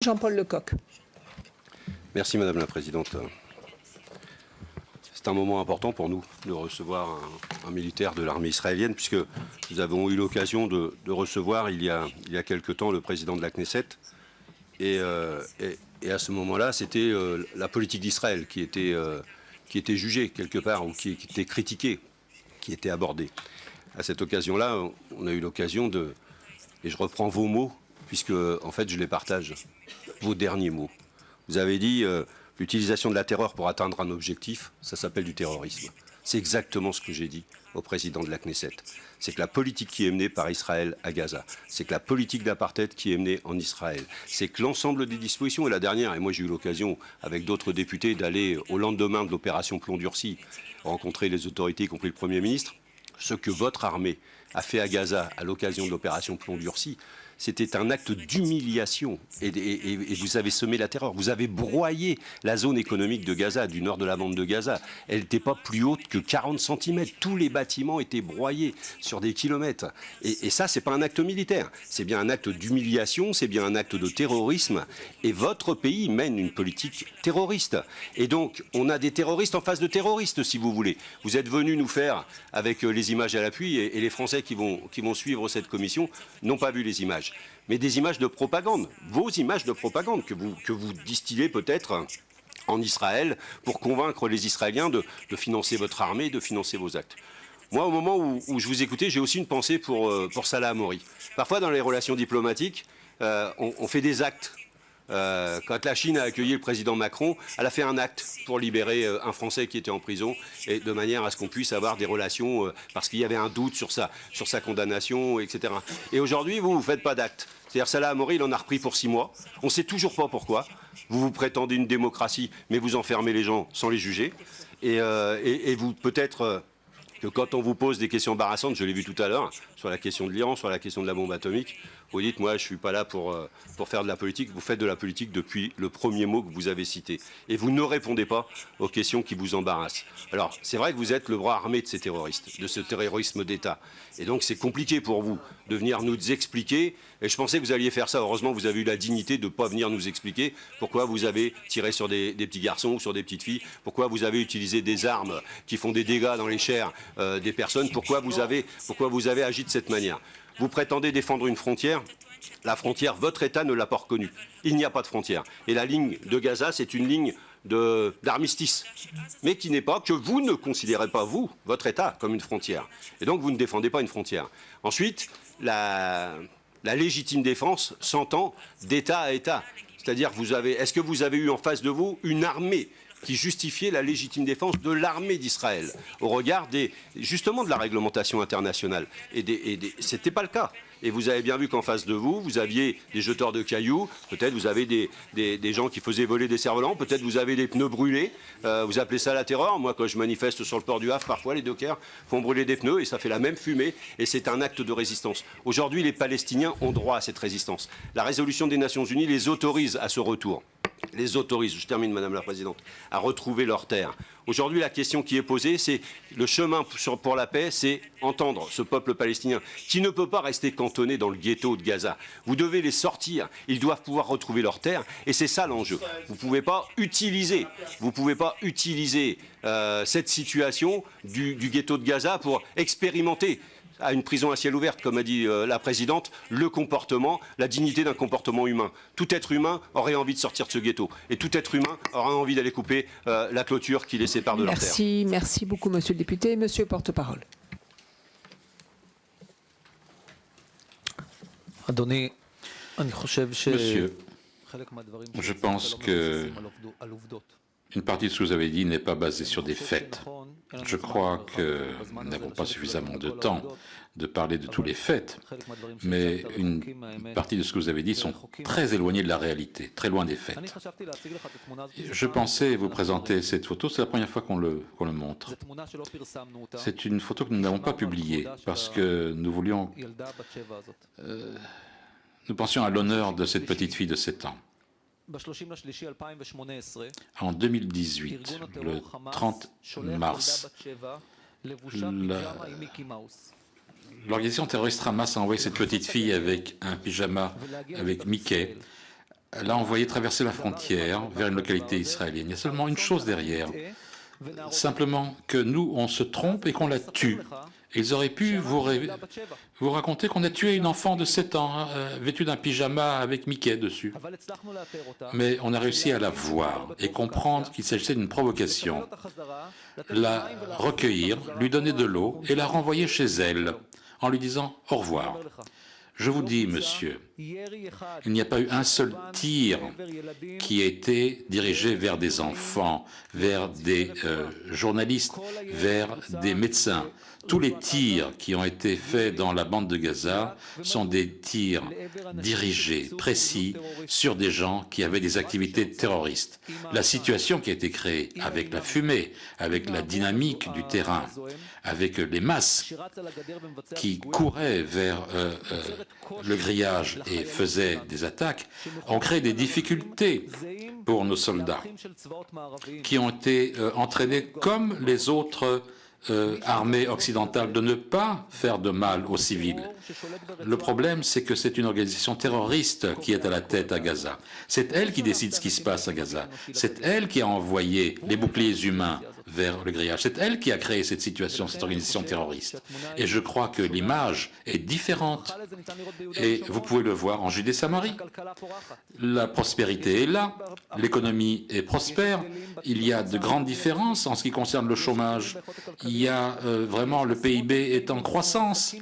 Jean-Paul Lecoq. Merci Madame la Présidente. C'est un moment important pour nous de recevoir un militaire de l'armée israélienne, puisque nous avons eu l'occasion de recevoir il y a quelque temps le président de la Knesset. Et à ce moment-là, c'était la politique d'Israël qui était jugée quelque part, ou qui était critiquée, qui était abordée. À cette occasion-là, on a eu l'occasion de... Et je reprends vos mots, puisque en fait je les partage, vos derniers mots. Vous avez dit l'utilisation de la terreur pour atteindre un objectif, ça s'appelle du terrorisme. C'est exactement ce que j'ai dit au président de la Knesset. C'est que la politique qui est menée par Israël à Gaza, c'est que la politique d'apartheid qui est menée en Israël, c'est que l'ensemble des dispositions, et la dernière, et moi j'ai eu l'occasion avec d'autres députés d'aller au lendemain de l'opération Plomb durci, rencontrer les autorités, y compris le Premier ministre, ce que votre armée a fait à Gaza à l'occasion de l'opération Plomb durci, c'était un acte d'humiliation et vous avez semé la terreur. Vous avez broyé la zone économique de Gaza, du nord de la bande de Gaza. Elle n'était pas plus haute que 40 cm. Tous les bâtiments étaient broyés sur des kilomètres. Et ça, c'est pas un acte militaire. C'est bien un acte d'humiliation, c'est bien un acte de terrorisme. Et votre pays mène une politique terroriste. Et donc, on a des terroristes en face de terroristes, si vous voulez. Vous êtes venus nous faire, avec les images à l'appui, et les Français qui vont suivre cette commission n'ont pas vu les images. Mais des images de propagande, vos images de propagande que vous distillez peut-être en Israël pour convaincre les Israéliens de financer votre armée, de financer vos actes. Moi, au moment où je vous écoutais, j'ai aussi une pensée pour Salah Hamouri. Parfois, dans les relations diplomatiques, on fait des actes. Quand la Chine a accueilli le président Macron, elle a fait un acte pour libérer un Français qui était en prison, et de manière à ce qu'on puisse avoir des relations, parce qu'il y avait un doute sur sa condamnation, etc. Et aujourd'hui, vous ne faites pas d'acte. C'est-à-dire Salah Hamouri, il en a repris pour 6 mois. On ne sait toujours pas pourquoi. Vous vous prétendez une démocratie, mais vous enfermez les gens sans les juger. Et vous, peut-être... que quand on vous pose des questions embarrassantes, je l'ai vu tout à l'heure, sur la question de l'Iran, sur la question de la bombe atomique, vous dites, moi, je ne suis pas là pour faire de la politique. Vous faites de la politique depuis le premier mot que vous avez cité. Et vous ne répondez pas aux questions qui vous embarrassent. Alors, c'est vrai que vous êtes le bras armé de ces terroristes, de ce terrorisme d'État. Et donc, c'est compliqué pour vous de venir nous expliquer. Et je pensais que vous alliez faire ça. Heureusement, vous avez eu la dignité de ne pas venir nous expliquer pourquoi vous avez tiré sur des petits garçons ou sur des petites filles, pourquoi vous avez utilisé des armes qui font des dégâts dans les chairs des personnes, pourquoi vous avez agi de cette manière. Vous prétendez défendre une frontière. La frontière, votre État ne l'a pas reconnue. Il n'y a pas de frontière. Et la ligne de Gaza, c'est une ligne d'armistice, mais qui n'est pas, que vous ne considérez pas, vous, votre État, comme une frontière. Et donc, vous ne défendez pas une frontière. Ensuite, la légitime défense s'entend d'État à État. C'est-à-dire, est-ce que vous avez eu en face de vous une armée qui justifiait la légitime défense de l'armée d'Israël au regard justement de la réglementation internationale. Ce n'était pas le cas. Et vous avez bien vu qu'en face de vous, vous aviez des jeteurs de cailloux, peut-être vous avez des gens qui faisaient voler des cerfs-volants, peut-être vous avez des pneus brûlés, vous appelez ça la terreur. Moi, quand je manifeste sur le port du Havre, parfois les dockers font brûler des pneus et ça fait la même fumée et c'est un acte de résistance. Aujourd'hui, les Palestiniens ont droit à cette résistance. La résolution des Nations Unies les autorise à ce retour. Les autorise, je termine Madame la Présidente, à retrouver leurs terres. Aujourd'hui, la question qui est posée, c'est le chemin pour la paix, c'est entendre ce peuple palestinien qui ne peut pas rester cantonné dans le ghetto de Gaza. Vous devez les sortir, ils doivent pouvoir retrouver leurs terres et c'est ça l'enjeu. Vous ne pouvez pas utiliser cette situation du ghetto de Gaza pour expérimenter à une prison à ciel ouvert, comme a dit la Présidente, le comportement, la dignité d'un comportement humain. Tout être humain aurait envie de sortir de ce ghetto. Et tout être humain aurait envie d'aller couper la clôture qui les sépare de leur terre. Merci beaucoup, Monsieur le député. Monsieur le porte-parole. Monsieur, je pense que une partie de ce que vous avez dit n'est pas basée sur des faits. Je crois que nous n'avons pas suffisamment de temps de parler de tous les faits, mais une partie de ce que vous avez dit sont très éloignés de la réalité, très loin des faits. Je pensais vous présenter cette photo, c'est la première fois qu'on le montre. C'est une photo que nous n'avons pas publiée parce que nous voulions... nous pensions à l'honneur de cette petite fille de 7 ans. En 2018, le 30 mars, l'organisation terroriste Hamas a envoyé cette petite fille avec un pyjama avec Mickey l'a envoyé traverser la frontière vers une localité israélienne. Il y a seulement une chose derrière, simplement que nous, on se trompe et qu'on la tue. Ils auraient pu vous raconter qu'on a tué une enfant de 7 ans, vêtue d'un pyjama avec Mickey dessus. Mais on a réussi à la voir et comprendre qu'il s'agissait d'une provocation, la recueillir, lui donner de l'eau et la renvoyer chez elle en lui disant « au revoir ». Je vous dis, monsieur, il n'y a pas eu un seul tir qui a été dirigé vers des enfants, vers des journalistes, vers des médecins. Tous les tirs qui ont été faits dans la bande de Gaza sont des tirs dirigés, précis, sur des gens qui avaient des activités terroristes. La situation qui a été créée avec la fumée, avec la dynamique du terrain, avec les masses qui couraient vers le grillage et faisaient des attaques, ont créé des difficultés pour nos soldats qui ont été entraînés comme les autres armée occidentale de ne pas faire de mal aux civils. Le problème, c'est que c'est une organisation terroriste qui est à la tête à Gaza. C'est elle qui décide ce qui se passe à Gaza. C'est elle qui a envoyé les boucliers humains vers le grillage. C'est elle qui a créé cette situation, cette organisation terroriste. Et je crois que l'image est différente. Et vous pouvez le voir en Judée-Samarie. La prospérité est là, l'économie est prospère, il y a de grandes différences en ce qui concerne le chômage. Il y a vraiment, le PIB est en croissance.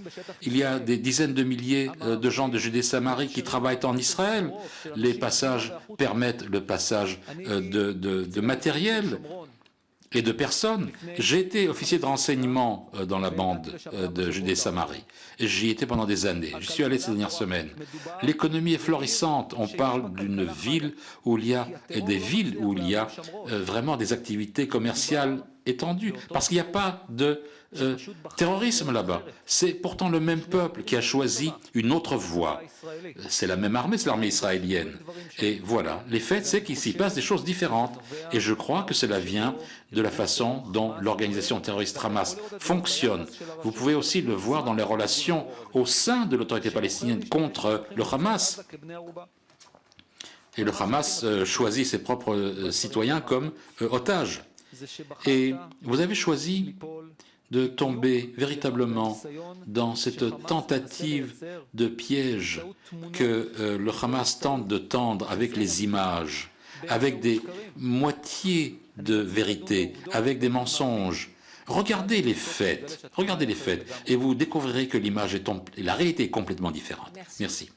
Il y a des dizaines de milliers de gens de Judée-Samarie qui travaillent en Israël. Les passages permettent le passage de matériel et de personnes. J'ai été officier de renseignement dans la bande de Judée-Samarie. J'y étais pendant des années. Je suis allé ces dernières semaines. L'économie est florissante. On parle d'une ville où il y a, et des villes où il y a vraiment des activités commerciales étendues. Parce qu'il n'y a pas de terrorisme là-bas. C'est pourtant le même peuple qui a choisi une autre voie. C'est la même armée, c'est l'armée israélienne. Et voilà, les faits, c'est qu'il s'y passe des choses différentes. Et je crois que cela vient de la façon dont l'organisation terroriste Hamas fonctionne. Vous pouvez aussi le voir dans les relations au sein de l'autorité palestinienne contre le Hamas. Et le Hamas choisit ses propres citoyens comme otages. Et vous avez choisi de tomber véritablement dans cette tentative de piège que le Hamas tente de tendre avec les images, avec des moitiés de vérité, avec des mensonges. Regardez les faits, et vous découvrirez que l'image la réalité est complètement différente. Merci.